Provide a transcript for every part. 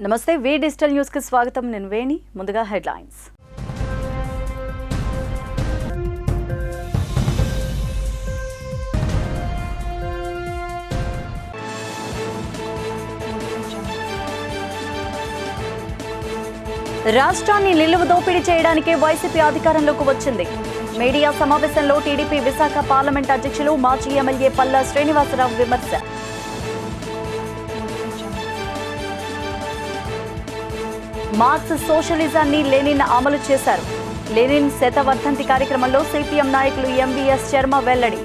నమస్తే వి digital news కి స్వాగతం. నేను వేణి. ముందుగా హెడ్లైన్స్. రాష్ట్రాన్ని నిలువు దోపిడీ చేయడానికి వైసీపీ అధికారంలోకి వచ్చింది. మీడియా సమావేశంలో టీడీపీ విశాఖ పార్లమెంట్ అధ్యక్షులు మాజీ ఎమ్మెల్యే పల్లా శ్రీనివాసరావు విమర్శ. మార్క్స్ సోషలిజాన్ని లెనిన్ అమలు చేశారు. లెనిన్ శతవర్ధంతి కార్యక్రమంలో సిపిఎం నాయకులు ఎంవీఎస్ శర్మ వెల్లడి.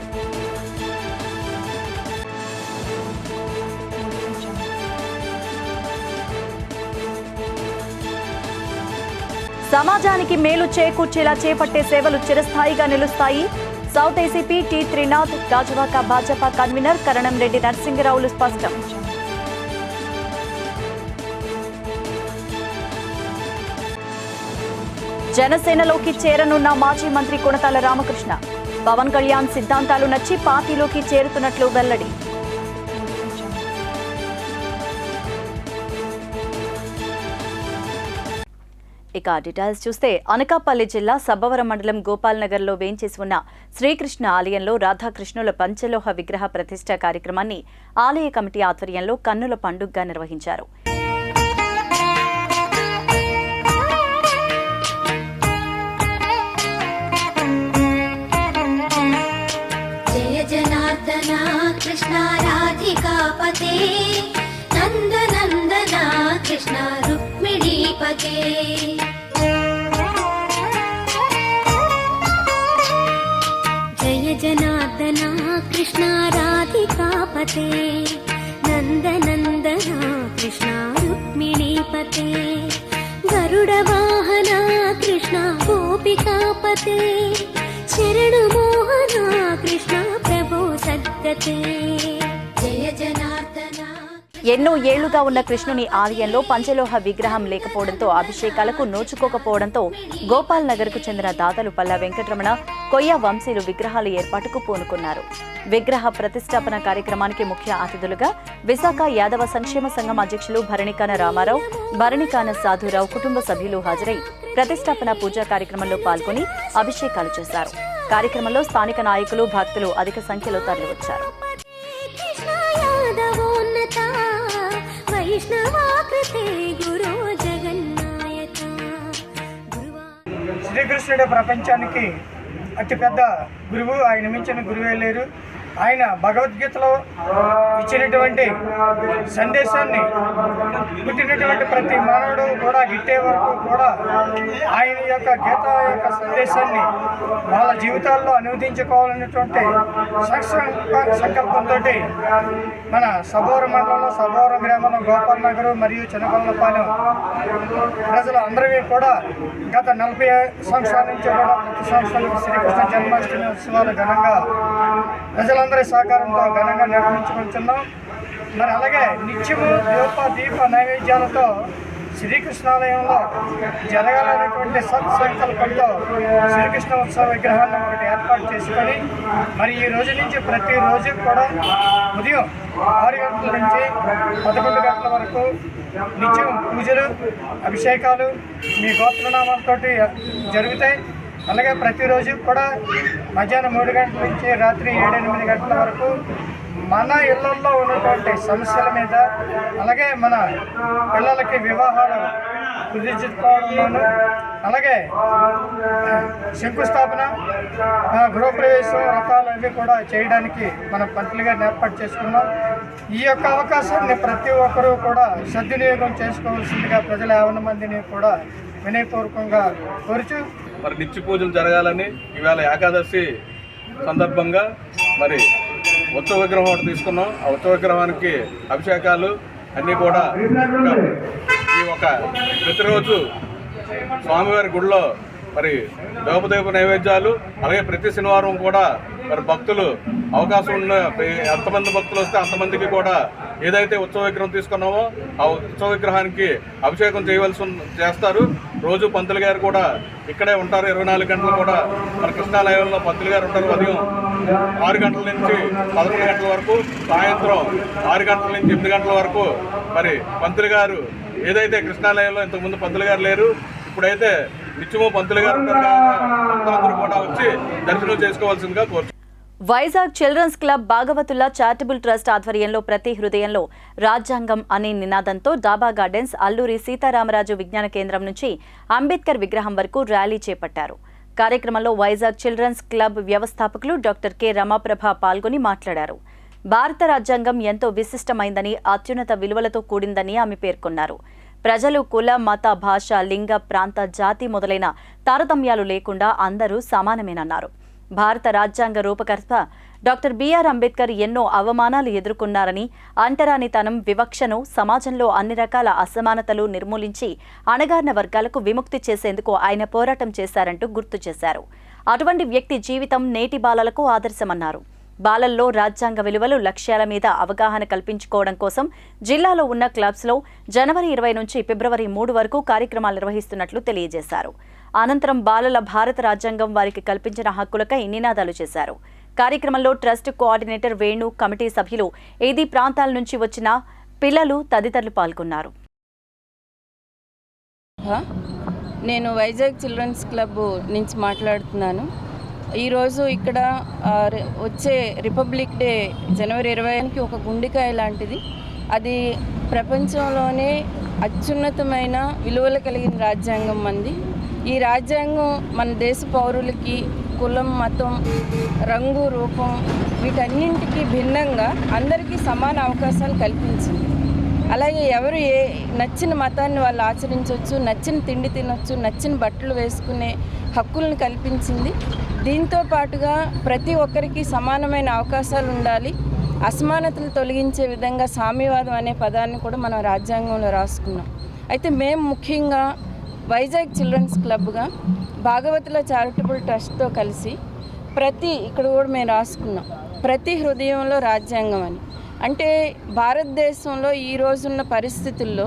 సమాజానికి మేలు చేకూర్చేలా చేపట్టే సేవలు చిరస్థాయిగా నిలుస్తాయి. South ACP T Trinath, Gajuwaka Bhajapa convener Karanam Reddy నరసింగరావులు స్పష్టం. జనసేనలోకి చేరనున్న మాజీ మంత్రి కొణతాల రామకృష్ణ. పవన్ కళ్యాణ్ సిద్ధాంతాలు నచ్చి పార్టీలోకి చేరుతున్నట్లు వెల్లడి. ఇక డీటెయిల్స్ చూస్తే, అనకాపల్లి జిల్లా సబ్బవరం మండలం గోపాల్ నగర్ లో వేంచేసి ఉన్న శ్రీకృష్ణ ఆలయంలో రాధాకృష్ణుల పంచలోహ విగ్రహ ప్రతిష్ఠ కార్యక్రమాన్ని ఆలయ కమిటీ ఆధ్వర్యంలో కన్నుల పండుగగా నిర్వహించారు. कृष्ण राधिकापते नंदनंदना कृष्ण रुक्मिणीपते जय जनार्दना कृष्ण राधिकापते नंदनंदना कृष्ण रुक्मिणीपते गरुडवाहना कृष्ण गोपिकापते शरण मोहना कृष्ण प्रभो सद्गते जय जनार्दना. ఎన్నో ఏళ్లుగా ఉన్న కృష్ణుని ఆలయంలో పంచలోహ విగ్రహం లేకపోవడంతో అభిషేకాలకు నోచుకోకపోవడంతో గోపాల్ నగర్ కు చెందిన దాతలు పల్లా వెంకటరమణ, కొయ్య వంశీలు విగ్రహాల ఏర్పాటుకు పూనుకున్నారు. విగ్రహ ప్రతిష్టాపన కార్యక్రమానికి ముఖ్య అతిథులుగా విశాఖ యాదవ సంక్షేమ సంఘం అధ్యక్షులు భరణికాన రామారావు, భరణికాన సాధురావు కుటుంబ సభ్యులు హాజరై ప్రతిష్టాపన పూజా కార్యక్రమంలో పాల్గొని అభిషేకాలు చేశారు. కార్యక్రమంలో స్థానిక నాయకులు, భక్తులు అధిక సంఖ్యలో తరలివచ్చారు. శ్రీకృష్ణుడు ప్రపంచానికి అతిపెద్ద గురువు. ఆయన మించిన గురువే లేరు. ఆయన భగవద్గీతలో ఇచ్చినటువంటి సందేశాన్ని పుట్టినటువంటి ప్రతి మానవుడు కూడా గిట్టే వరకు కూడా ఆయన యొక్క గీత యొక్క సందేశాన్ని వాళ్ళ జీవితాల్లో అనువదించుకోవాలనేటువంటి సంకల్పంతో మన సబ్బవరం మండలంలో సబ్బవరం గ్రామంలో గోపాల్ నగర్ మరియు చిన్నకొల్లపాలెం ప్రజలు అందరివి కూడా గత 40 సంవత్సరాల నుంచి కూడా ప్రతి సంవత్సరం శ్రీకృష్ణ జన్మాష్టమి ఉత్సవాలు ఘనంగా ప్రజలందరి సహకారంతో ఘనంగా నిర్వహించుకుంటున్నాం. మరి అలాగే నిత్యము దీప నైవేద్యాలతో శ్రీకృష్ణాలయంలో జరగాలనేటువంటి సత్సంకల్పంతో శ్రీకృష్ణ ఉత్సవ విగ్రహాన్ని ఒకటి ఏర్పాటు చేసుకొని మరి ఈ రోజు నుంచి ప్రతిరోజు కూడా ఉదయం 6 గంటల నుంచి 11 గంటల వరకు నిత్యం పూజలు, అభిషేకాలు మీ గోత్రనామాలతో జరుగుతాయి. అలాగే ప్రతిరోజు కూడా మధ్యాహ్నం 3 గంటల నుంచి రాత్రి 7-8 గంటల వరకు మన ఇళ్లలో ఉన్నటువంటి సమస్యల మీద, అలాగే మన పిల్లలకి వివాహాలు కుదిర్చుకోవడంలోనూ, అలాగే శంకుస్థాపన, గృహప్రవేశం రకాలు అవి కూడా చేయడానికి మనం పంతులు గారిని ఏర్పాటు చేసుకున్నాం. ఈ యొక్క అవకాశాన్ని ప్రతి ఒక్కరూ కూడా సద్వినియోగం చేసుకోవాల్సిందిగా ప్రజల 50 మందిని కూడా వినయపూర్వకంగా కోరుచు మరి నిత్య పూజలు జరగాలని ఇవాళ ఏకాదశి సందర్భంగా మరి ఉత్సవ విగ్రహం ఒకటి తీసుకున్నాం. ఆ ఉత్సవ విగ్రహానికి అభిషేకాలు అన్నీ కూడా ఈ ఒక ప్రతిరోజు స్వామివారి గుడిలో మరి దేవదేవ నైవేద్యాలు, అలాగే ప్రతి శనివారం కూడా మరి భక్తులు అవకాశం ఉన్న ఎంతమంది భక్తులు వస్తే అంతమందికి కూడా ఏదైతే ఉత్సవ విగ్రహం తీసుకున్నామో ఆ ఉత్సవ విగ్రహానికి అభిషేకం చేస్తారు. రోజు పంతులు గారు కూడా ఇక్కడే ఉంటారు. 24 గంటలు కూడా మన కృష్ణాలయంలో పంతులు గారు ఉంటారు. ఉదయం 6 గంటల నుంచి 11 గంటల వరకు, సాయంత్రం 6 గంటల నుంచి 8 గంటల వరకు మరి పంతులు గారు ఏదైతే కృష్ణాలయంలో ఇంతకుముందు పంతులు గారు లేరు, ఇప్పుడైతే నిత్యము పంతులు గారు ఉంటారు కాబట్టి భక్తులందరూ కూడా వచ్చి దర్శనం చేసుకోవాల్సిందిగా కోరుతున్నాను. Vizag children's club Bhagavatula charitable trust ఆధ్వర్యంలో ప్రతి హృదయంలో రాజ్యాంగం అనే నినాదంతో డాబా గార్డెన్స్, అల్లూరి సీతారామరాజు విజ్ఞాన కేంద్రం నుంచి అంబేద్కర్ విగ్రహం వరకు ర్యాలీ చేపట్టారు. కార్యక్రమంలో వైజాగ్ చిల్డ్రన్స్ క్లబ్ వ్యవస్థాపకులు డాక్టర్ కె రమాప్రభ పాల్గొని మాట్లాడారు. భారత రాజ్యాంగం ఎంతో విశిష్టమైందని, అత్యున్నత విలువలతో కూడిందని ఆమె పేర్కొన్నారు. ప్రజలు కుల, మత, భాష, లింగ, ప్రాంత, జాతి మొదలైన తారతమ్యాలు లేకుండా అందరూ సమానమేనన్నారు. భారత రాజ్యాంగ రూపకర్త డాక్టర్ బిఆర్ అంబేద్కర్ ఎన్నో అవమానాలు ఎదుర్కొన్నారని, అంటరానితనం, వివక్షను, సమాజంలో అన్ని రకాల అసమానతలు నిర్మూలించి అణగారిన వర్గాలకు విముక్తి చేసేందుకు ఆయన పోరాటం చేశారంటూ గుర్తు చేశారు. అటువంటి వ్యక్తి జీవితం నేటి బాలలకు ఆదర్శమన్నారు. బాలల్లో రాజ్యాంగ విలువలు, లక్ష్యాల మీద అవగాహన కల్పించుకోవడం కోసం జిల్లాలో ఉన్న క్లబ్స్లో జనవరి 20 నుంచి ఫిబ్రవరి 3 వరకు కార్యక్రమాలు నిర్వహిస్తున్నట్లు తెలియజేశారు. అనంతరం బాలల భారత రాజ్యాంగం వారికి కల్పించిన హక్కులకై నినాదాలు చేశారు. కార్యక్రమంలో ట్రస్ట్ కోఆర్డినేటర్ వేణు, కమిటీ సభ్యులు, ఏదీ ప్రాంతాల నుంచి వచ్చిన పిల్లలు తదితరులు పాల్గొన్నారు. నేను వైజాగ్ చిల్డ్రన్స్ క్లబ్ నుంచి మాట్లాడుతున్నాను. ఈరోజు ఇక్కడ వచ్చే రిపబ్లిక్ డే జనవరి 20కి ఒక గుండెకాయ లాంటిది. అది ప్రపంచంలోనే అత్యున్నతమైన విలువలు కలిగిన రాజ్యాంగం మంది. ఈ రాజ్యాంగం మన దేశ పౌరులకి కులం, మతం, రంగు, రూపం వీటన్నింటికి భిన్నంగా అందరికీ సమాన అవకాశాలు కల్పించింది. అలాగే ఎవరు నచ్చిన మతాన్ని వాళ్ళు ఆచరించవచ్చు, నచ్చిన తిండి తినొచ్చు, నచ్చిన బట్టలు వేసుకునే హక్కులను కల్పించింది. దీంతో పాటుగా ప్రతి ఒక్కరికి సమానమైన అవకాశాలు ఉండాలి. అసమానతలు తొలగించే విధంగా సామ్యవాదం అనే పదాన్ని కూడా మనం రాజ్యాంగంలో రాసుకున్నాం. అయితే మేము ముఖ్యంగా వైజాగ్ చిల్డ్రన్స్ క్లబ్గా భాగవతుల చారిటబుల్ ట్రస్ట్తో కలిసి ఇక్కడ కూడా మేము రాసుకున్నాం, ప్రతి హృదయంలో రాజ్యాంగం అని. అంటే భారతదేశంలో ఈ రోజున్న పరిస్థితుల్లో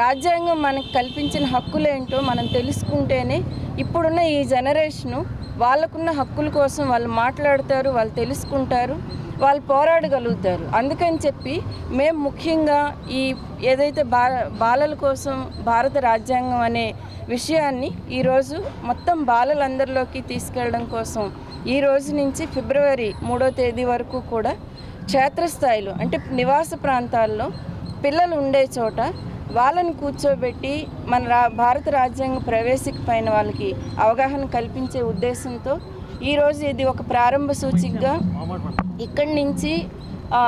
రాజ్యాంగం మనకు కల్పించిన హక్కులేంటో మనం తెలుసుకుంటేనే ఇప్పుడున్న ఈ జనరేషను వాళ్ళకున్న హక్కుల కోసం వాళ్ళు మాట్లాడతారు, వాళ్ళు తెలుసుకుంటారు, వాళ్ళు పోరాడగలుగుతారు. అందుకని చెప్పి మేము ముఖ్యంగా ఏదైతే బాలల కోసం భారత రాజ్యాంగం అనే విషయాన్ని ఈరోజు మొత్తం బాలలందరిలోకి తీసుకెళ్ళడం కోసం ఈ రోజు నుంచి ఫిబ్రవరి 3వ తేదీ వరకు కూడా క్షేత్రస్థాయిలో, అంటే నివాస ప్రాంతాల్లో పిల్లలు ఉండే చోట వాళ్ళని కూర్చోబెట్టి మన భారత రాజ్యాంగ ప్రవేశిక పైన వాళ్ళకి అవగాహన కల్పించే ఉద్దేశంతో ఈరోజు ఇది ఒక ప్రారంభ సూచికగా ఇక్కడి నుంచి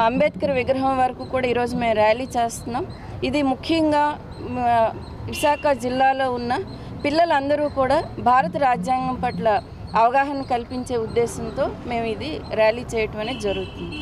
అంబేద్కర్ విగ్రహం వరకు కూడా ఈరోజు మేము ర్యాలీ చేస్తున్నాం. ఇది ముఖ్యంగా విశాఖ జిల్లాలో ఉన్న పిల్లలందరూ కూడా భారత రాజ్యాంగం పట్ల అవగాహన కల్పించే ఉద్దేశంతో మేము ఇది ర్యాలీ చేయటం అనేది జరుగుతుంది.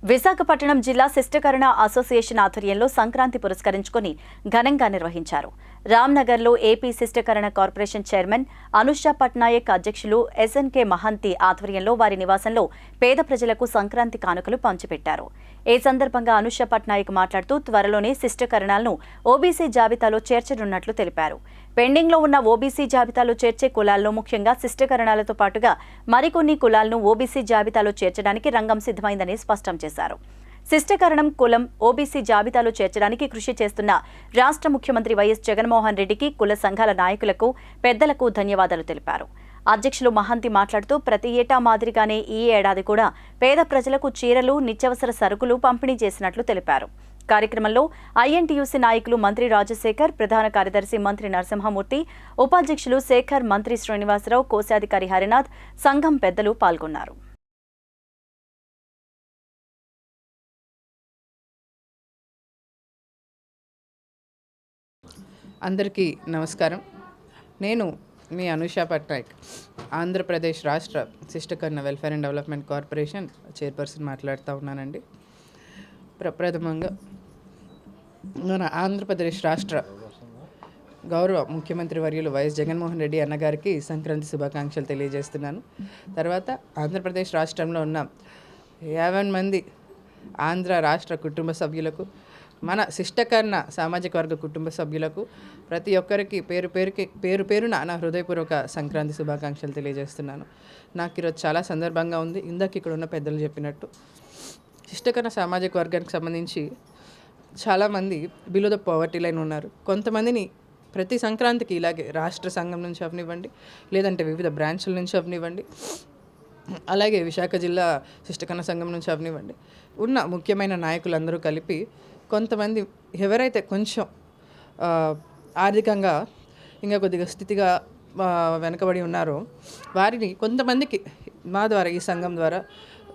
విశాఖపట్నం జిల్లా శిష్టకరణ అసోసియేషన్ ఆధ్వర్యంలో సంక్రాంతి పురస్కరించుకుని ఘనంగా నిర్వహించారు. రామ్నగర్లో AP శిష్టకరణ corporation chairman Anusha Patnaik, అధ్యక్షులు ఎస్ఎన్కే మహంతి ఆధ్వర్యంలో వారి నివాసంలో పేద ప్రజలకు సంక్రాంతి కానుకలు పంచిపెట్టారు. ఈ సందర్భంగా అనుషా పట్నాయక్ మాట్లాడుతూ త్వరలోనే శిష్టకరణాలను ఓబీసీ జాబితాలో చేర్చనున్నట్లు తెలిపారు. పెండింగ్లో ఉన్న ఓబీసీ జాబితాలో చేర్చే కులాల్లో ముఖ్యంగా శిష్టకరణాలతో పాటుగా మరికొన్ని కులాలను ఓబీసీ జాబితాలో చేర్చడానికి రంగం సిద్ధమైందని స్పష్టం చేశారు. శిష్టకరణం కులం ఓబీసీ జాబితాలో చేర్చడానికి కృషి చేస్తున్న రాష్ట్ర ముఖ్యమంత్రి వైఎస్ జగన్మోహన్ రెడ్డికి, కుల సంఘాల నాయకులకు, పెద్దలకు ధన్యవాదాలు తెలిపారు. అధ్యక్షులు మహంతి మాట్లాడుతూ ప్రతి ఏటా మాదిరిగానే ఈ ఏడాది కూడా పేద ప్రజలకు చీరలు, నిత్యావసర సరుకులు పంపిణీ చేసినట్లు తెలిపారు. కార్యక్రమంలో ఐఎన్టీయూసీ నాయకులు మంత్రి రాజశేఖర్, ప్రధాన కార్యదర్శి మంత్రి నరసింహమూర్తి, ఉపాధ్యక్షులు శేఖర్, మంత్రి శ్రీనివాసరావు, కోశాధికారి హరినాథ్, సంఘం పెద్దలు పాల్గొన్నారు. అందరికీ నమస్కారం. నేను మీ అనుషా పట్నాయక్, ఆంధ్రప్రదేశ్ రాష్ట్ర Sishtakarana welfare and development corporation chairperson మాట్లాడుతూ ఉన్నానండి. ప్రప్రథమంగా మన ఆంధ్రప్రదేశ్ రాష్ట్ర గౌరవ ముఖ్యమంత్రి వర్యులు వైఎస్ జగన్మోహన్ రెడ్డి అన్నగారికి సంక్రాంతి శుభాకాంక్షలు తెలియజేస్తున్నాను. తర్వాత ఆంధ్రప్రదేశ్ రాష్ట్రంలో ఉన్న 50 మంది ఆంధ్ర రాష్ట్ర కుటుంబ సభ్యులకు, మన శిష్టకరణ సామాజిక వర్గ కుటుంబ సభ్యులకు ప్రతి ఒక్కరికి పేరు పేరున నా హృదయపూర్వక సంక్రాంతి శుభాకాంక్షలు తెలియజేస్తున్నాను. నాకు ఈరోజు చాలా సందర్భంగా ఉంది. ఇందాక ఇక్కడ ఉన్న పెద్దలు చెప్పినట్టు శిష్టకరణ సామాజిక వర్గానికి సంబంధించి చాలామంది బిలో ద పవర్టీ లైన్ ఉన్నారు. కొంతమందిని ప్రతి సంక్రాంతికి ఇలాగే రాష్ట్ర సంఘం నుంచి అవనివ్వండి, లేదంటే వివిధ బ్రాంచ్ల నుంచి అవనివ్వండి, అలాగే విశాఖ జిల్లా శిష్టకన్న సంఘం నుంచి అవనివ్వండి, ఉన్న ముఖ్యమైన నాయకులందరూ కలిపి కొంతమంది ఎవరైతే కొంచెం ఆర్థికంగా ఇంకా కొద్దిగా స్థితిగా వెనకబడి ఉన్నారో వారిని కొంతమందికి మా ద్వారా, ఈ సంఘం ద్వారా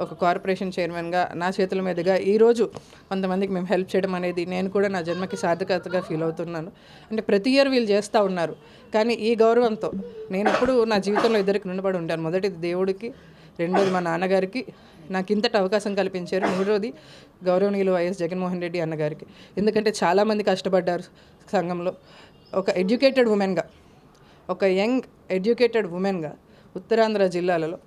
ఒక కార్పొరేషన్ చైర్మన్గా నా చేతుల మీదుగా ఈరోజు కొంతమందికి మేము హెల్ప్ చేయడం అనేది నేను కూడా నా జన్మకి సార్థకతగా ఫీల్ అవుతున్నాను. అంటే ప్రతి ఇయర్ వీళ్ళు చేస్తూ ఉన్నారు, కానీ ఈ గౌరవంతో నేను ఎప్పుడు నా జీవితంలో ఇద్దరికి రుణపడి ఉంటాను. మొదటిది దేవుడికి, రెండోది మా నాన్నగారికి నాకు ఇంతటి అవకాశం కల్పించారు, మూడోది గౌరవనీయులు వైఎస్ జగన్మోహన్ రెడ్డి అన్నగారికి. ఎందుకంటే చాలామంది కష్టపడ్డారు సంఘంలో. ఒక ఎడ్యుకేటెడ్ ఉమెన్గా, ఒక యంగ్ ఎడ్యుకేటెడ్ ఉమెన్గా ఉత్తరాంధ్ర జిల్లాలలో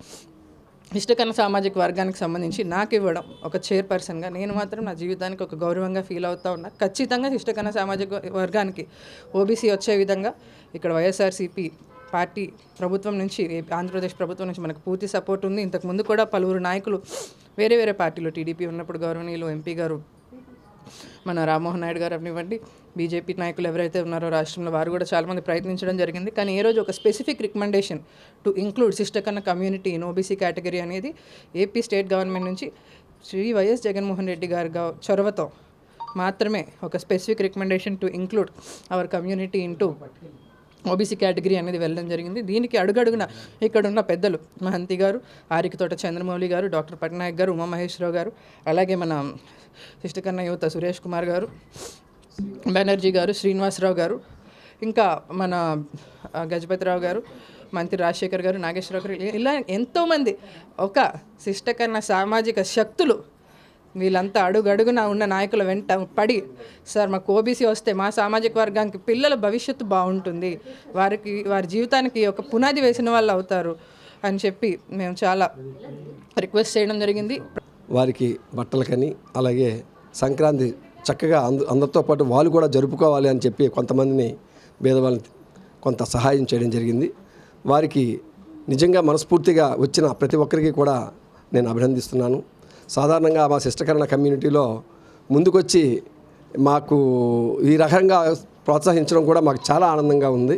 ఇష్టకన్న సామాజిక వర్గానికి సంబంధించి నాకు ఇవ్వడం ఒక చైర్పర్సన్గా నేను మాత్రం నా జీవితానికి ఒక గౌరవంగా ఫీల్ అవుతూ ఉన్నా. ఖచ్చితంగా ఇష్టకన్న సామాజిక వర్గానికి ఓబీసీ వచ్చే విధంగా ఇక్కడ వైఎస్ఆర్సీపీ పార్టీ ప్రభుత్వం నుంచి, ఆంధ్రప్రదేశ్ ప్రభుత్వం నుంచి మనకు పూర్తి సపోర్ట్ ఉంది. ఇంతకుముందు కూడా పలువురు నాయకులు వేరే వేరే పార్టీలు, టీడీపీ ఉన్నప్పుడు గౌరవనీయులు ఎంపీ గారు మన రామ్మోహన్ నాయుడు గారు అవనివ్వండి, బీజేపీ నాయకులు ఎవరైతే ఉన్నారో రాష్ట్రంలో వారు కూడా చాలామంది ప్రయత్నించడం జరిగింది. కానీ ఏ రోజు ఒక స్పెసిఫిక్ రికమెండేషన్ టు ఇంక్లూడ్ సిస్టకన్న కమ్యూనిటీ ఇన్ ఓబీసీ కేటగిరీ అనేది ఏపీ స్టేట్ గవర్నమెంట్ నుంచి శ్రీ వైఎస్ జగన్మోహన్ రెడ్డి గారి చొరవతో మాత్రమే ఒక specific recommendation to include our community into OBC category అనేది వెళ్ళడం జరిగింది. దీనికి అడుగడుగున ఇక్కడున్న పెద్దలు మహంతి గారు, ఆరికతోట చంద్రమౌళి గారు, డాక్టర్ పట్నాయక్ గారు, ఉమామహేశ్వరరావు గారు, అలాగే మన శిష్టకన్న యువత సురేష్ కుమార్ గారు, బెనర్జీ గారు, శ్రీనివాసరావు గారు, ఇంకా మన గజపతిరావు గారు, మంత్రి రాజశేఖర్ గారు, నాగేశ్వరరావు గారు, ఇలా ఎంతోమంది ఒక శిష్టకన్న సామాజిక శక్తులు వీళ్ళంతా అడుగడుగున ఉన్న నాయకుల వెంట పడి, సార్ మాకు ఓబీసీ వస్తే మా సామాజిక వర్గానికి పిల్లల భవిష్యత్తు బాగుంటుంది, వారి జీవితానికి ఒక పునాది వేసిన వాళ్ళు అవుతారు అని చెప్పి మేము చాలా రిక్వెస్ట్ చేయడం జరిగింది. వారికి బట్టలకని, అలాగే సంక్రాంతి చక్కగా అందరితో పాటు వాళ్ళు కూడా జరుపుకోవాలి అని చెప్పి కొంతమందిని భేదవాళ్ళని కొంత సహాయం చేయడం జరిగింది. వారికి నిజంగా మనస్ఫూర్తిగా వచ్చిన ప్రతి ఒక్కరికి కూడా నేను అభినందిస్తున్నాను. సాధారణంగా మా శిష్టకరణ కమ్యూనిటీలో ముందుకొచ్చి మాకు ఈ రకంగా ప్రోత్సహించడం కూడా మాకు చాలా ఆనందంగా ఉంది.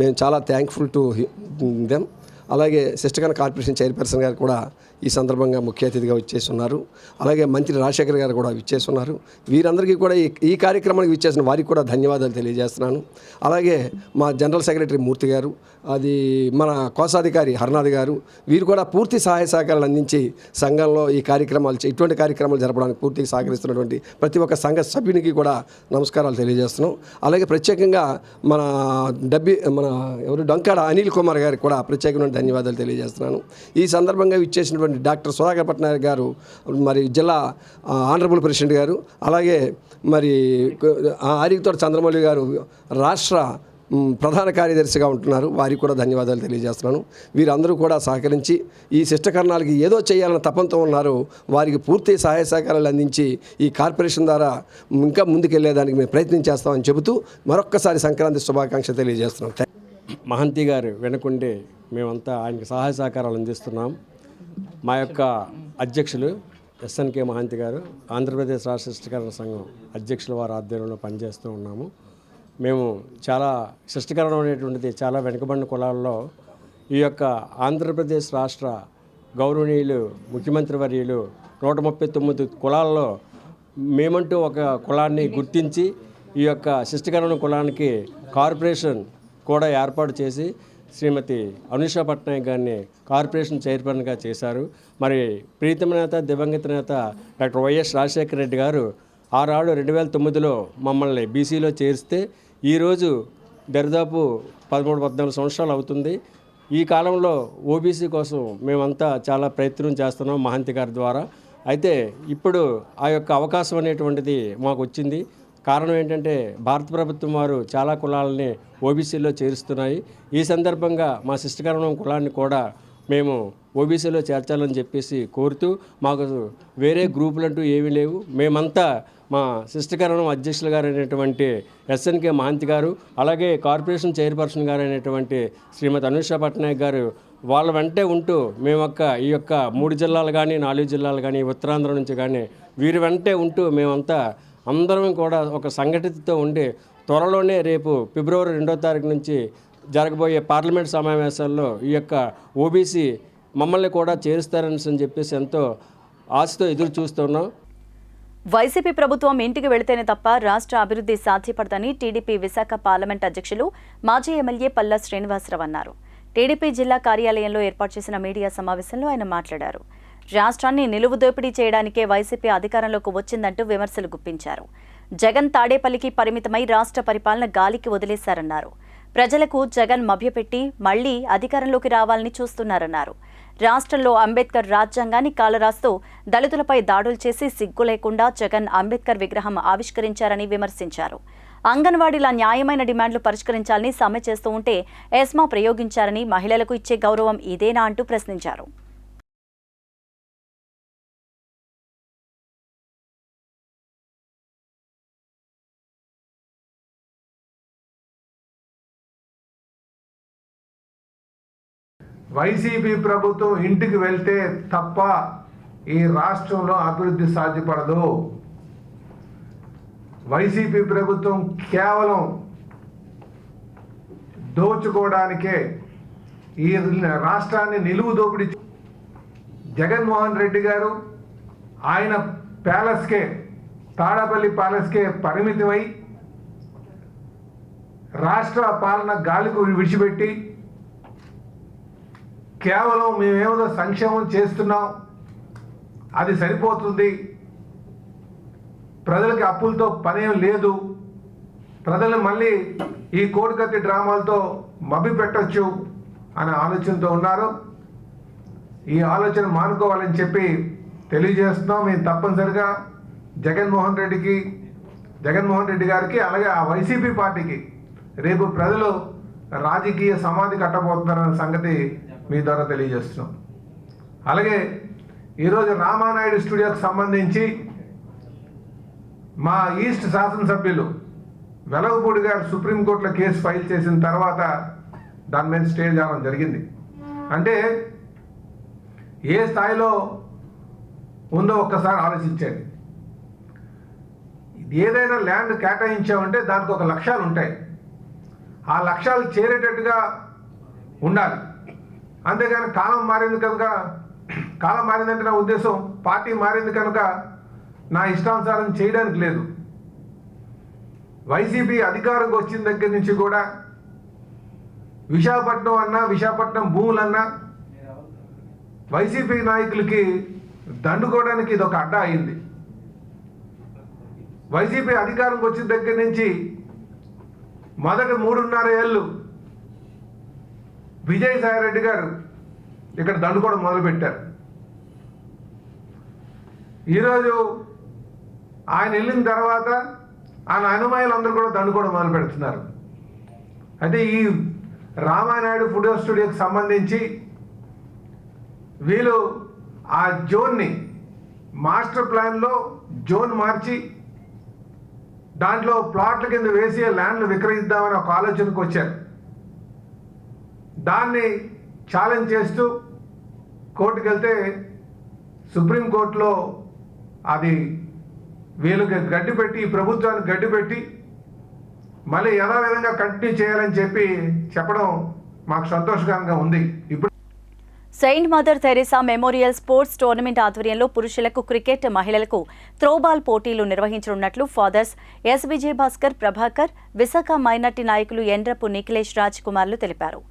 మేము చాలా థ్యాంక్ఫుల్ టు దెమ్. అలాగే శిష్టకరణ కార్పొరేషన్ చైర్పర్సన్ గారు కూడా ఈ సందర్భంగా ముఖ్య అతిథిగా విచ్చేస్తున్నారు. అలాగే మంత్రి రాజశేఖర్ గారు కూడా విచ్చేస్తున్నారు. వీరందరికీ కూడా ఈ కార్యక్రమానికి విచ్చేసిన వారికి కూడా ధన్యవాదాలు తెలియజేస్తున్నాను. అలాగే మా జనరల్ సెక్రటరీ మూర్తి గారు, అది మన కోశాధికారి హర్నాథ్ గారు, వీరు కూడా పూర్తి సహాయ సహకారాలు అందించి సంఘంలో ఈ కార్యక్రమాలు, ఇటువంటి కార్యక్రమాలు జరపడానికి పూర్తిగా సహకరిస్తున్నటువంటి ప్రతి ఒక్క సంఘ సభ్యునికి కూడా నమస్కారాలు తెలియజేస్తున్నాం. అలాగే ప్రత్యేకంగా మన డొంకాడ అనిల్ కుమార్ గారికి కూడా ప్రత్యేకమైన ధన్యవాదాలు తెలియజేస్తున్నాను. ఈ సందర్భంగా ఇచ్చేసినటువంటి డాక్టర్ సుధాకర్ పట్నాయక్ గారు, మరి జిల్లా ఆనరబుల్ ప్రెసిడెంట్ గారు, అలాగే మరి ఆరికతోట చంద్రమౌళి గారు రాష్ట్ర ప్రధాన కార్యదర్శిగా ఉంటున్నారు, వారికి కూడా ధన్యవాదాలు తెలియజేస్తున్నాను. వీరందరూ కూడా సహకరించి ఈ శిష్టకరణాలకి ఏదో చేయాలన్న తపంతో ఉన్నారు. వారికి పూర్తి సహాయ సహకారాలు అందించి ఈ కార్పొరేషన్ ద్వారా ఇంకా ముందుకెళ్లేదానికి మేము ప్రయత్నం చేస్తామని చెబుతూ మరొక్కసారి సంక్రాంతి శుభాకాంక్షలు తెలియజేస్తున్నాం. మహంతి గారు వెనుకుండి మేమంతా ఆయనకి సహాయ సహకారాలు అందిస్తున్నాం. మా యొక్క అధ్యక్షులు ఎస్ఎన్కే మహంతి గారు, ఆంధ్రప్రదేశ్ రాష్ట్ర శిష్టకరణ సంఘం అధ్యక్షుల వారి ఆధ్వర్యంలో పనిచేస్తూ ఉన్నాము. మేము చాలా శిష్టకరణం అనేటువంటిది చాలా వెనుకబడిన కులాల్లో ఈ యొక్క ఆంధ్రప్రదేశ్ రాష్ట్ర గౌరవనీయులు ముఖ్యమంత్రి వర్యులు 139 కులాల్లో మేమంటూ ఒక కులాన్ని గుర్తించి ఈ యొక్క శిష్టకరణ కులానికి కార్పొరేషన్ కూడా ఏర్పాటు చేసి శ్రీమతి అనుషా పట్నాయక్ గారిని కార్పొరేషన్ చైర్మన్గా చేశారు. మరి ప్రీతమ నేత, దివంగత నేత డాక్టర్ వైఎస్ రాజశేఖర రెడ్డి గారు 2009లో మమ్మల్ని బీసీలో చేరిస్తే ఈరోజు దరిదాపు 13-14 సంవత్సరాలు అవుతుంది. ఈ కాలంలో ఓబీసీ కోసం మేమంతా చాలా ప్రయత్నం చేస్తున్నాం మహంతి గారి ద్వారా. అయితే ఇప్పుడు ఆ యొక్క అవకాశం అనేటువంటిది మాకు వచ్చింది. కారణం ఏంటంటే భారత ప్రభుత్వం వారు చాలా కులాలని ఓబీసీలో చేరుస్తున్నాయి. ఈ సందర్భంగా మా శిష్టకరణం కులాన్ని కూడా మేము ఓబీసీలో చేర్చాలని చెప్పేసి కోరుతూ, మాకు వేరే గ్రూపులంటూ ఏమీ లేవు. మేమంతా మా శిష్టకరణం అధ్యక్షులు గారు అయినటువంటి ఎస్ఎన్కే మహంతి గారు, అలాగే కార్పొరేషన్ చైర్పర్సన్ గారు అయినటువంటి శ్రీమతి అనుషా పట్నాయక్ గారు వాళ్ళ వెంటే ఉంటూ ఈ యొక్క 3 జిల్లాలు కానీ 4 జిల్లాలు కానీ ఉత్తరాంధ్ర నుంచి కానీ వీరి వెంటే ఉంటూ మేమంతా అందరం కూడా ఒక సంఘటితతో ఉండి త్వరలోనే రేపు ఫిబ్రవరి 2వ తారీఖు నుంచి జరగబోయే పార్లమెంట్ సమావేశాల్లో ఈ యొక్క ఓబీసీ మమ్మల్ని కూడా చేరుస్తారని చెప్పేసి ఎంతో ఆశతో ఎదురు చూస్తున్నాం. వైసీపీ ప్రభుత్వం ఇంటికి వెళితేనే తప్ప రాష్ట్ర అభివృద్ధి సాధ్యపడదని టీడీపీ విశాఖ పార్లమెంట్ అధ్యక్షులు మాజీ ఎమ్మెల్యే పల్లా శ్రీనివాసరావు అన్నారు. టీడీపీ జిల్లా కార్యాలయంలో ఏర్పాటు చేసిన మీడియా సమావేశంలో ఆయన మాట్లాడారు. రాష్ట్రాన్ని నిలువు దోపిడీ చేయడానికే వైసీపీ అధికారంలోకి వచ్చిందంటూ విమర్శలు గుప్పించారు. జగన్ తాడేపల్లికి పరిమితమై రాష్ట్ర పరిపాలన గాలికి వదిలేశారన్నారు. ప్రజలకు జగన్ మభ్యపెట్టి మళ్లీ అధికారంలోకి రావాలని చూస్తున్నారన్నారు. రాష్ట్రంలో అంబేద్కర్ రాజ్యాంగాన్ని కాలరాస్తూ దళితులపై దాడులు చేసి సిగ్గు లేకుండా జగన్ అంబేద్కర్ విగ్రహం ఆవిష్కరించారని విమర్శించారు. అంగన్వాడీల న్యాయమైన డిమాండ్లు పరిష్కరించాలని సమ్మె చేస్తూ ఉంటే ఎస్మా ప్రయోగించారని, మహిళలకు ఇచ్చే గౌరవం ఇదేనా అంటూ ప్రశ్నించారు. వైసీపీ ప్రభుత్వం ఇంటికి వెళ్తే తప్ప ఈ రాష్ట్రంలో అభివృద్ధి సాధ్యపడదు. వైసీపీ ప్రభుత్వం కేవలం దోచుకోవడానికే ఈ రాష్ట్రాన్ని నిలువు దోపిడీ. జగన్మోహన్ రెడ్డి గారు ఆయన ప్యాలెస్కే, తాడపల్లి ప్యాలెస్కే పరిమితమై రాష్ట్ర పాలన గాలికి విడిచిపెట్టి కేవలం మేమేదో సంక్షేమం చేస్తున్నాం, అది సరిపోతుంది, ప్రజలకి అప్పులతో పనేం లేదు, ప్రజలు మళ్ళీ ఈ కోడికత్తి డ్రామాలతో మభ్య పెట్టచ్చు అనే ఆలోచనతో ఉన్నారు. ఈ ఆలోచన మానుకోవాలని చెప్పి తెలియజేస్తున్నాం. మేము తప్పనిసరిగా జగన్మోహన్ రెడ్డి గారికి అలాగే ఆ వైసీపీ పార్టీకి రేపు ప్రజలు రాజకీయ సమాధి కట్టబోతున్నారన్న సంగతి మీ ద్వారా తెలియజేస్తున్నాం. అలాగే ఈరోజు రామానాయుడు స్టూడియోకి సంబంధించి మా ఈస్ట్ శాసనసభ్యులు వెలగపూడి గారు సుప్రీంకోర్టులో కేసు ఫైల్ చేసిన తర్వాత దాని మీద స్టే చేయడం జరిగింది. అంటే ఏ స్థాయిలో ఉందో ఒక్కసారి ఆలోచించండి. ఏదైనా ల్యాండ్ కేటాయించామంటే దానికి ఒక లక్ష్యాలు ఉంటాయి. ఆ లక్ష్యాలు చేరేటట్టుగా ఉండాలి. అంతేగాని కాలం మారిందంటే నా ఉద్దేశం పార్టీ మారింది కనుక నా ఇష్టానుసారం చేయడానికి లేదు. వైసీపీ అధికారంకి వచ్చిన దగ్గర నుంచి కూడా విశాఖపట్నం భూములన్నా వైసీపీ నాయకులకి దండుకోవడానికి ఇది ఒక అడ్డా అయింది. వైసీపీ అధికారంకి వచ్చిన దగ్గర నుంచి మొదటి 3.5 ఏళ్ళు విజయసాయిరెడ్డి గారు ఇక్కడ దండుకోవడం మొదలుపెట్టారు. ఈరోజు ఆయన వెళ్ళిన తర్వాత ఆయన అనుమాయులందరూ కూడా దండుకోవడం మొదలు పెడుతున్నారు. అయితే ఈ రామానాయుడు ఫోటో స్టూడియోకి సంబంధించి వీళ్ళు ఆ జోన్ని మాస్టర్ ప్లాన్లో జోన్ మార్చి దాంట్లో ప్లాట్ల కింద వేసి ల్యాండ్లు విక్రయిద్దామని ఒక ఆలోచనకు వచ్చారు. దాన్ని ఛాలెంజ్ చేస్తూ కోర్టుకు వెళ్తే సుప్రీంకోర్టులో అది వీళ్ళకి గడ్డిపెట్టి, ఈ ప్రభుత్వానికి గడ్డిపెట్టి మళ్ళీ యథావిధంగా కంటిన్యూ చేయాలని చెప్పడం మాకు సంతోషకరంగా ఉంది. ఇప్పుడు saint mother Teresa memorial sports tournament ఆధ్వర్యంలో పురుషులకు క్రికెట్, మహిళలకు త్రోబాల్ పోటీలు నిర్వహించనున్నట్లు fathers S Vijayabhaskar, Prabhakar, Visakha minority నాయకులు ఎండ్రపు నిఖిలేష్ రాజ్ కుమార్లు తెలిపారు.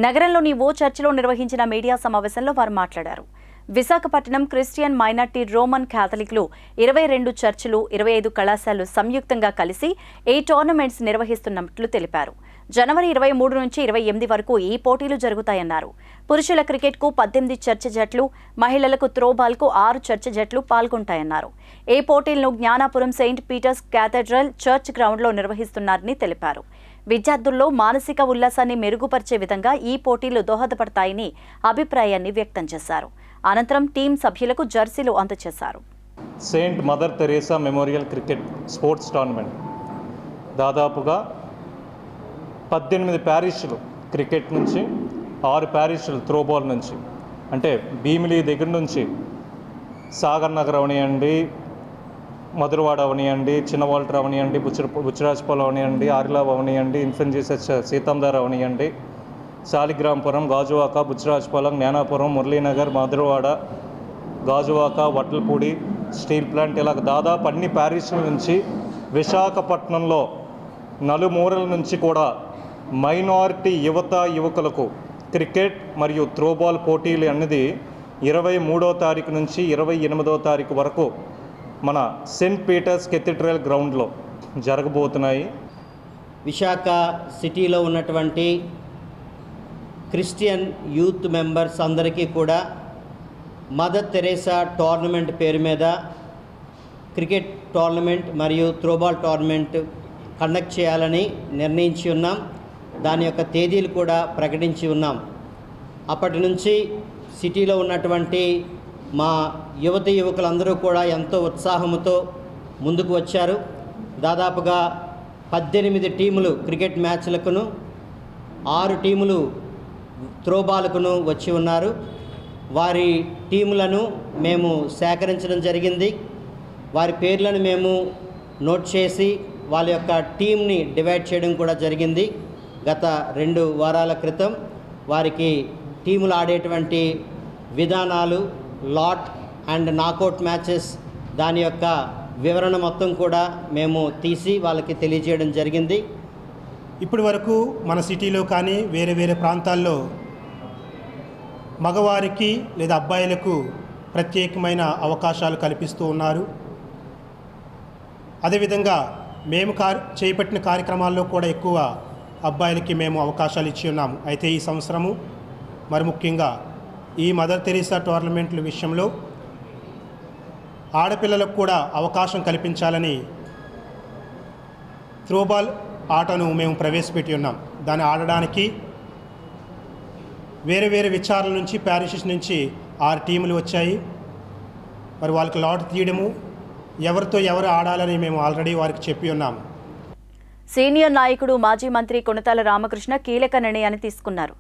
నగరంలోని ఓ చర్చిలో నిర్వహించిన మీడియా సమావేశంలో వారు మాట్లాడారు. విశాఖపట్నం క్రిస్టియన్ మైనార్టీ రోమన్ క్యాథలిక్లు 22 చర్చిలు, 25 కళాశాలలు సంయుక్తంగా కలిసి ఈ టోర్నమెంట్స్ నిర్వహిస్తున్నట్లు తెలిపారు. జనవరి 23 నుంచి 28 వరకు ఈ పోటీలు జరుగుతాయన్నారు. పురుషుల క్రికెట్కు 18 చర్చ జట్లు, మహిళలకు త్రోబాల్కు 6 చర్చ జట్లు పాల్గొంటాయన్నారు. ఈ పోటీలను Gnanapuram saint Peter's cathedral church గ్రౌండ్లో నిర్వహిస్తున్నారని తెలిపారు. విద్యార్థుల్లో మానసిక ఉల్లాసాన్ని మెరుగుపరిచే విధంగా ఈ పోటీలు దోహదపడతాయని అభిప్రాయాన్ని వ్యక్తం చేశారు. అనంతరం టీం సభ్యులకు జెర్సీలు అందజేశారు. Saint mother Teresa memorial cricket sports tournament దాదాపుగా 18 ప్యారిష్లు క్రికెట్ నుంచి, 6 ప్యారిష్లు త్రోబాల్ నుంచి, అంటే భీమిలి దగ్గర నుంచి సాగర్ నగర్ అవనియండి, మధురవాడ అవనియండి, చిన్నవాల్టర్ అవనియండి, బుచ్చిరాజపాలెం అవనియండి, ఆరిలావ్ అవనియండి, ఇన్ఫెంట్ జీసస్ సీతందార్ అవనియండి, శాలిగ్రాంపురం, గాజువాక, బుచ్చిరాజపాలెం, జ్ఞానాపురం, మురళీనగర్, మధురవాడ, గాజువాక, వట్లపూడి, స్టీల్ ప్లాంట్, ఇలా దాదాపు అన్ని ప్యారిస్ల నుంచి విశాఖపట్నంలో నలుమూరల నుంచి కూడా మైనారిటీ యువకులకు క్రికెట్ మరియు త్రోబాల్ పోటీలు అన్నది 23వ తారీఖు నుంచి 28వ తారీఖు వరకు మన సెయింట్ పీటర్స్ కెథీడ్రల్ గ్రౌండ్లో జరగబోతున్నాయి. విశాఖ సిటీలో ఉన్నటువంటి క్రిస్టియన్ యూత్ మెంబర్స్ అందరికీ కూడా మదర్ తెరేసా టోర్నమెంట్ పేరు మీద క్రికెట్ టోర్నమెంట్ మరియు త్రోబాల్ టోర్నమెంట్ కండక్ట్ చేయాలని నిర్ణయించి ఉన్నాం. దాని యొక్క తేదీలు కూడా ప్రకటించి ఉన్నాం. అప్పటి నుంచి సిటీలో ఉన్నటువంటి మా యువకులందరూ కూడా ఎంతో ఉత్సాహంతో ముందుకు వచ్చారు. దాదాపుగా 18 టీములు క్రికెట్ మ్యాచ్లకును 6 టీములు త్రోబాల్కును వచ్చి ఉన్నారు. వారి టీములను మేము సేకరించడం జరిగింది. వారి పేర్లను మేము నోట్ చేసి వాళ్ళ యొక్క టీంని డివైడ్ చేయడం కూడా జరిగింది. గత 2 వారాల క్రితం వారికి టీములు ఆడేటువంటి విధానాలు, లాట్ అండ్ నాకౌట్ మ్యాచెస్, దాని యొక్క వివరణ మొత్తం కూడా మేము తీసి వాళ్ళకి తెలియజేయడం జరిగింది. ఇప్పటి వరకు మన సిటీలో కానీ వేరే వేరే ప్రాంతాల్లో మగవారికి లేదా అబ్బాయిలకు ప్రత్యేకమైన అవకాశాలు కల్పిస్తూ ఉన్నారు. అదేవిధంగా మేము చేపట్టిన కార్యక్రమాల్లో కూడా ఎక్కువ అబ్బాయిలకి మేము అవకాశాలు ఇచ్చి ఉన్నాము. అయితే ఈ సంవత్సరము మరి ముఖ్యంగా ఈ మదర్ తెరీసా టోర్నమెంట్ల విషయంలో ఆడపిల్లలకు కూడా అవకాశం కల్పించాలని త్రోబాల్ ఆటను మేము ప్రవేశపెట్టి ఉన్నాం. దాన్ని ఆడడానికి వేరే వేరే విచారాల నుంచి ప్యారిషెస్ నుంచి 6 టీములు వచ్చాయి. మరి వాళ్ళకి లాట్ తీయడము, ఎవరితో ఎవరు ఆడాలని మేము ఆల్రెడీ వారికి చెప్పి ఉన్నాము. సీనియర్ నాయకుడు మాజీ మంత్రి కొణతాల రామకృష్ణ కీలక నిర్ణయాన్ని తీసుకున్నారు.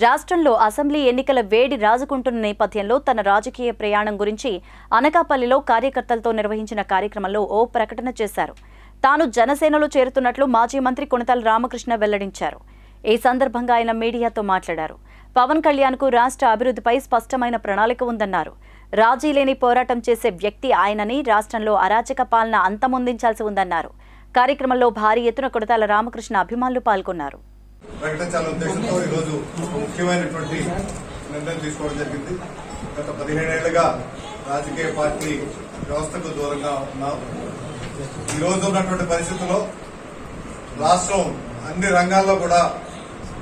రాష్ట్రంలో అసెంబ్లీ ఎన్నికల వేడి రాజుకుంటున్న నేపథ్యంలో తన రాజకీయ ప్రయాణం గురించి అనకాపల్లిలో కార్యకర్తలతో నిర్వహించిన కార్యక్రమంలో ఓ ప్రకటన చేశారు. తాను జనసేనలో చేరుతున్నట్లు మాజీ మంత్రి కొణతాల రామకృష్ణ వెల్లడించారు. ఈ సందర్భంగా ఆయన మీడియాతో మాట్లాడారు. పవన్ కళ్యాణ్కు రాష్ట్ర అభివృద్ధిపై స్పష్టమైన ప్రణాళిక ఉందన్నారు. రాజీ లేని పోరాటం చేసే వ్యక్తి ఆయనని, రాష్ట్రంలో అరాచక పాలన అంతమొందించాల్సి ఉందన్నారు. కార్యక్రమంలో భారీ ఎత్తున కొణతాల రామకృష్ణ అభిమానులు పాల్గొన్నారు. ప్రకటించాలనే ఉద్దేశంతో ఈరోజు ముఖ్యమైనటువంటి నిర్ణయం తీసుకోవడం జరిగింది. గత 17 ఏళ్లుగా రాజకీయ పార్టీ వ్యవస్థకు దూరంగా ఉన్నాం. ఈ రోజు ఉన్నటువంటి పరిస్థితుల్లో రాష్ట్రం అన్ని రంగాల్లో కూడా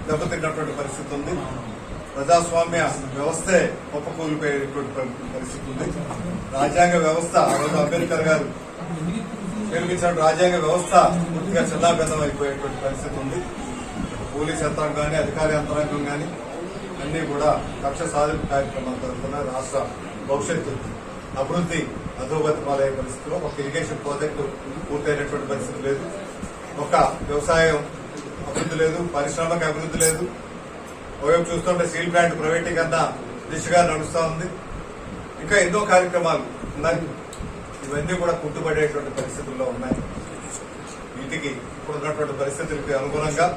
దెబ్బతిన్నటువంటి పరిస్థితి ఉంది. ప్రజాస్వామ్య వ్యవస్థే కుప్పకూలిపోయేటువంటి పరిస్థితి ఉంది. రాజ్యాంగ వ్యవస్థ రోజు అంబేద్కర్ గారు నిర్మించిన రాజ్యాంగ వ్యవస్థ పూర్తిగా చిన్నాభిన్నం అయిపోయేటువంటి పరిస్థితి ఉంది. పోలీస్ యంత్రాంగం కానీ, అధికార యంత్రాంగం కానీ అన్నీ కూడా కక్ష సాధింపు కార్యక్రమాలు జరుగుతున్న రాష్ట్ర భవిష్యత్తు అభివృద్ధి అధోగతి పాలయ్యే పరిస్థితిలో ఒక ఇరిగేషన్ ప్రాజెక్టు పూర్తయినటువంటి పరిస్థితి లేదు. ఒక వ్యవసాయం అభివృద్ధి లేదు, పారిశ్రామిక అభివృద్ధి లేదు. ఒకవైపు చూస్తుంటే స్టీల్ ప్లాంట్ ప్రైవేటీకరణ దిశగా నడుస్తూ ఉంది. ఇంకా ఎన్నో కార్యక్రమాలు ఉన్నాయి. ఇవన్నీ కూడా కుంటుపడేటువంటి పరిస్థితుల్లో ఉన్నాయి. వీటికి ఇప్పుడున్నటువంటి పరిస్థితులకి అనుగుణంగా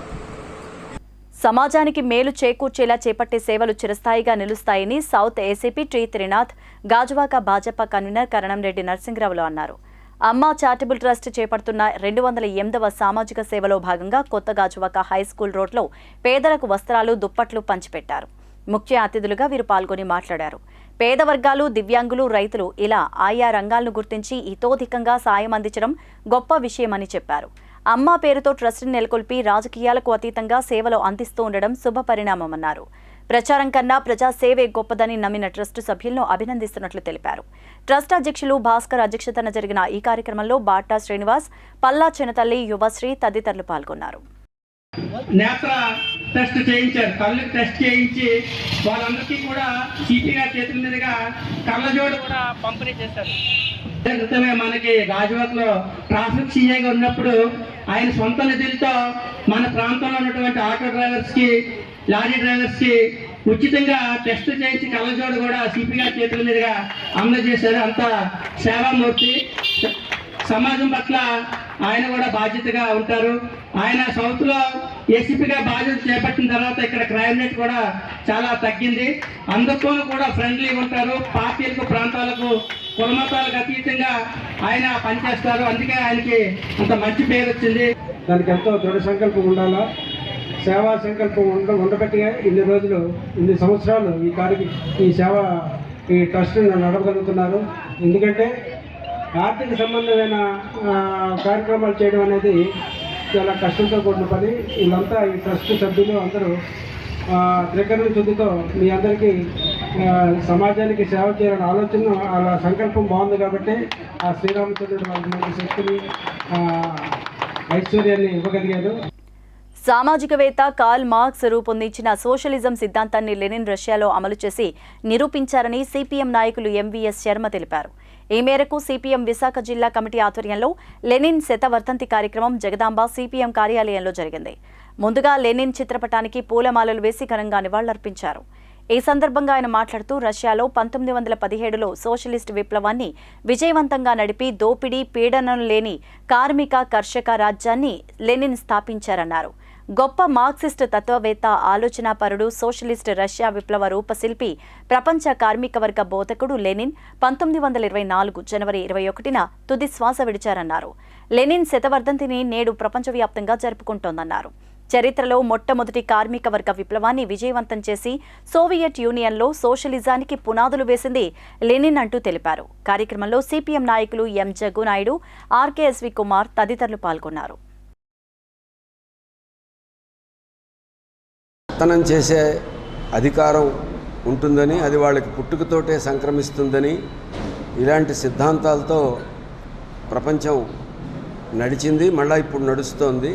సమాజానికి మేలు చేకూర్చేలా చేపట్టే సేవలు చిరస్థాయిగా నిలుస్తాయని south ACP T Trinath, Gajuwaka Bhajapa convener Karanam Reddy నరసింహరావులు అన్నారు. అమ్మా చారిటబుల్ ట్రస్ట్ చేపడుతున్న 208వ సామాజిక సేవలో భాగంగా కొత్త గాజువాక హైస్కూల్ రోడ్లో పేదలకు వస్త్రాలు, దుప్పట్లు పంచిపెట్టారు. ముఖ్య అతిథులుగా వీరు పాల్గొని మాట్లాడారు. పేద వర్గాలు, దివ్యాంగులు, రైతులు ఇలా ఆయా రంగాలను గుర్తించి ఇతోధికంగా సాయం అందించడం గొప్ప విషయమని చెప్పారు. అమ్మా పేరుతో ట్రస్ట్ని నెలకొల్పి రాజకీయాలకు అతీతంగా సేవలు అందిస్తూ ఉండడం శుభపరిణామమన్నారు. ప్రచారం కన్నా ప్రజాసేవే గొప్పదని నమ్మిన ట్రస్ట్ సభ్యులను అభినందిస్తున్నట్లు తెలిపారు. ట్రస్ట్ అధ్యక్షులు భాస్కర్ అధ్యక్షతన జరిగిన ఈ కార్యక్రమంలో బాటా శ్రీనివాస్, పల్లా చినతల్లి, యువశ్రీ తదితరులు పాల్గొన్నారు. నేత్ర టెస్ట్ చేయించారు. కళ్ళకి టెస్ట్ చేయించి వాళ్ళందరికీ కూడా సిపి గారి చేతుల మీదుగా కళ్ళజోడు కూడా పంపిణీ చేశారు. క్రితమే మనకి గాజువాకలో ట్రాఫిక్ సీఐగా ఉన్నప్పుడు ఆయన సొంత నిధులతో మన ప్రాంతంలో ఉన్నటువంటి ఆటో డ్రైవర్స్ కి, లారీ డ్రైవర్స్ కి ఉచితంగా టెస్ట్ చేయించి కళ్ళజోడు కూడా సిపి గారి చేతుల మీదుగా అందజేశారు. అంత సేవామూర్తి. సమాజం పట్ల ఆయన కూడా బాధ్యతగా ఉంటారు. ఆయన సౌత్లో ఏసీపీగా బాధ్యత చేపట్టిన తర్వాత ఇక్కడ క్రైమ్ రేట్ కూడా చాలా తగ్గింది. అందరితో కూడా ఫ్రెండ్లీగా ఉంటారు. పార్టీలకు, ప్రాంతాలకు, కులమతాలకు అతీతంగా ఆయన పనిచేస్తారు. అందుకే ఆయనకి అంత మంచి పేరు వచ్చింది. దానికి ఎంతో దృఢ సంకల్పం ఉండాలా, సేవా సంకల్పం ఉండబట్టిగా ఇన్ని రోజులు, ఇన్ని సంవత్సరాలు ఈ ట్రస్ట్ను నడపగలుగుతున్నారు. ఎందుకంటే ఆర్థిక సంబంధమైన కార్యక్రమాలు చేయడం అనేది చాలా కష్టంతో కూడిన పని. వీళ్ళంతా ఈ ట్రస్ట్ సభ్యులు అందరూ త్రికరణ శుద్ధితో మీ అందరికీ సమాజానికి సేవ చేయాలని ఆలోచన, అలా సంకల్పం బాగుంది కాబట్టి ఆ శ్రీరామచంద్రుడు వాళ్ళకి మంచి శక్తిని, ఐశ్వర్యాన్ని ఇవ్వగలిగారు. సామాజికవేత్త కార్ల్ మార్క్స్ రూపొందించిన సోషలిజం సిద్ధాంతాన్ని లెనిన్ రష్యాలో అమలు చేసి నిరూపించారని సిపిఎం నాయకులు ఎంవీఎస్ శర్మ తెలిపారు. ఈ మేరకు సిపిఎం విశాఖ జిల్లా కమిటీ ఆధ్వర్యంలో లెనిన్ శతవర్ధంతి కార్యక్రమం జగదాంబ సిపిఎం కార్యాలయంలో జరిగింది. ముందుగా లెనిన్ చిత్రపటానికి పూలమాలలు వేసి ఘనంగా నివాళులర్పించారు. ఈ సందర్భంగా ఆయన మాట్లాడుతూ రష్యాలో 1917లో సోషలిస్ట్ విప్లవాన్ని విజయవంతంగా నడిపి దోపిడీ, పీడనం లేని కార్మిక, కర్షక రాజ్యాన్ని లెనిన్ స్థాపించారన్నారు. గొప్ప మార్క్సిస్ట్ తత్వవేత్త, ఆలోచనాపరుడు, సోషలిస్ట్ రష్యా విప్లవ రూపశిల్పి, ప్రపంచ కార్మిక వర్గ బోధకుడు లెనిన్ 1924 జనవరి 21న తుది శ్వాస విడిచారన్నారు. లెనిన్ శతవర్ధంతిని నేడు ప్రపంచవ్యాప్తంగా జరుపుకుంటోందన్నారు. చరిత్రలో మొట్టమొదటి కార్మిక వర్గ విప్లవాన్ని విజయవంతం చేసి సోవియట్ యూనియన్లో సోషలిజానికి పునాదులు వేసింది లెనిన్ అంటూ తెలిపారు. కార్యక్రమంలో సిపిఎం నాయకులు ఎం జగ్గునాయుడు, ఆర్కేఎస్వి కుమార్ తదితరులు పాల్గొన్నారు. పతనం చేసే అధికారం ఉంటుందని, అది వాళ్ళకి పుట్టుకతోటే సంక్రమిస్తుందని, ఇలాంటి సిద్ధాంతాలతో ప్రపంచం నడిచింది, మళ్ళీ ఇప్పుడు నడుస్తోంది.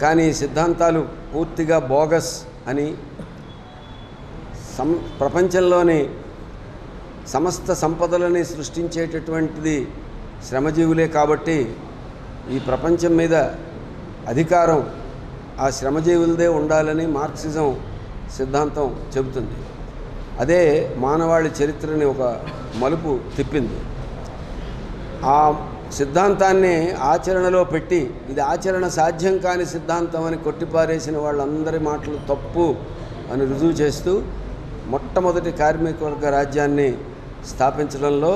కానీ ఈ సిద్ధాంతాలు పూర్తిగా బోగస్ అని, ప్రపంచంలోని సమస్త సంపదలని సృష్టించేటటువంటిది శ్రమజీవులే కాబట్టి ఈ ప్రపంచం మీద అధికారం ఆ శ్రమజీవులదే ఉండాలని మార్క్సిజం సిద్ధాంతం చెబుతుంది. అదే మానవాళి చరిత్రని ఒక మలుపు తిప్పింది. ఆ సిద్ధాంతాన్ని ఆచరణలో పెట్టి ఇది ఆచరణ సాధ్యం కాని సిద్ధాంతం అని కొట్టిపారేసిన వాళ్ళందరి మాటలు తప్పు అని రుజువు చేస్తూ మొట్టమొదటి కార్మిక వర్గ రాజ్యాన్ని స్థాపించడంలో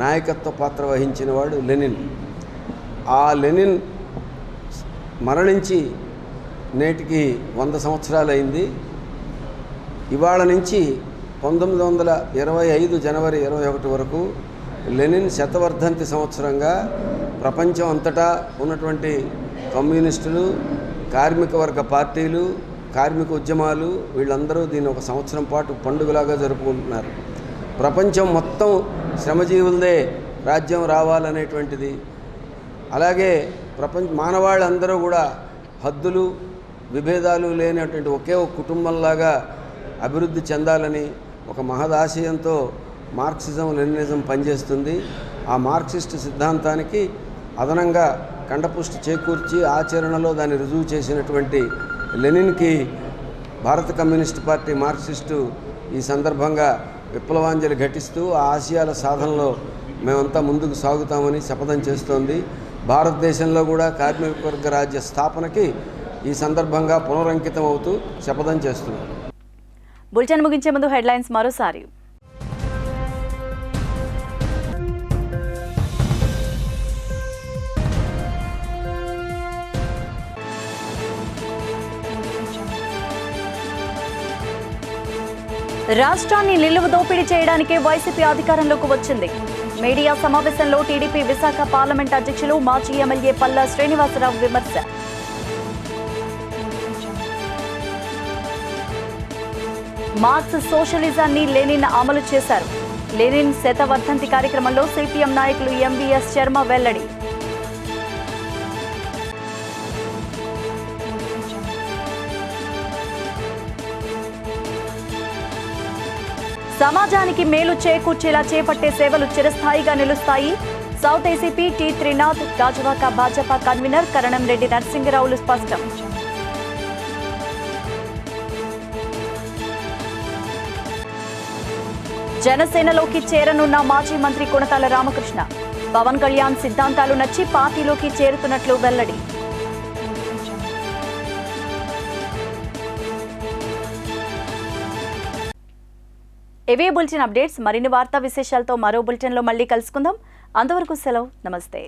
నాయకత్వ పాత్ర వహించిన వాడు లెనిన్. ఆ లెనిన్ మరణించి నేటికి 100 సంవత్సరాలు అయింది. ఇవాళ నుంచి 1925 జనవరి 21 వరకు లెనిన్ శతవర్ధంతి సంవత్సరంగా ప్రపంచం అంతటా ఉన్నటువంటి కమ్యూనిస్టులు, కార్మిక వర్గ పార్టీలు, కార్మిక ఉద్యమాలు వీళ్ళందరూ దీన్ని ఒక సంవత్సరం పాటు పండుగలాగా జరుపుకుంటున్నారు. ప్రపంచం మొత్తం శ్రమజీవులదే రాజ్యం రావాలనేటువంటిది, అలాగే మానవాళ్ళందరూ కూడా హద్దులు, విభేదాలు లేనటువంటి ఒకే ఒక కుటుంబంలాగా అభివృద్ధి చెందాలని ఒక మహదాశయంతో మార్క్సిజం, లెనినిజం పనిచేస్తుంది. ఆ మార్క్సిస్ట్ సిద్ధాంతానికి అదనంగా కండపుష్టి చేకూర్చి ఆచరణలో దాన్ని రుజువు చేసినటువంటి లెనిన్కి భారత కమ్యూనిస్ట్ పార్టీ మార్క్సిస్టు ఈ సందర్భంగా విప్లవాంజలి ఘటిస్తూ ఆ ఆశయాల సాధనలో మేమంతా ముందుకు సాగుతామని శపథం చేస్తోంది. భారతదేశంలో కూడా కార్మిక వర్గ రాజ్య స్థాపనకి ఈ సందర్భంగా పునరంకితం అవుతూ శపథం చేస్తున్నారు. బులెటిన్ ముగించే ముందు హెడ్లైన్స్ మరోసారి. రాష్ట్రాన్ని నిలువ దోపిడీ చేయడానికే వైసీపీ అధికారంలోకి వచ్చింది. మీడియా సమావేశంలో టీడీపీ విశాఖ పార్లమెంట్ అధ్యక్షులు మాజీ ఎమ్మెల్యే పల్లా శ్రీనివాసరావు విమర్శ. మార్క్స్ సోషలిజాన్ని లెనిన్ అమలు చేశారు. లెనిన్ శతవర్ధంతి కార్యక్రమంలో సిపిఎం నాయకులు ఎంవీఎస్ శర్మ వెల్లడి. సమాజానికి మేలు చేకూర్చేలా చేపట్టే సేవలు చిరస్థాయిగా నిలుస్తాయి. South ACP T Trinath, Gajuwaka Bhajapa convener Karanam Reddy నరసింగరావులు స్పష్టం. జనసేనలోకి చేరనున్న మాజీ మంత్రి కొణతాల రామకృష్ణ. పవన్ కళ్యాణ్ సిద్ధాంతాలు నచ్చి పార్టీలోకి చేరుతున్నట్లు వెల్లడి. ఇవే బులెటిన్ అప్డేట్స్. మరిన్ని వార్తా విశేషాలతో మరో బులెటిన్లో మళ్ళీ కలుసుకుందాం. అంతవరకు సెలవు. నమస్తే.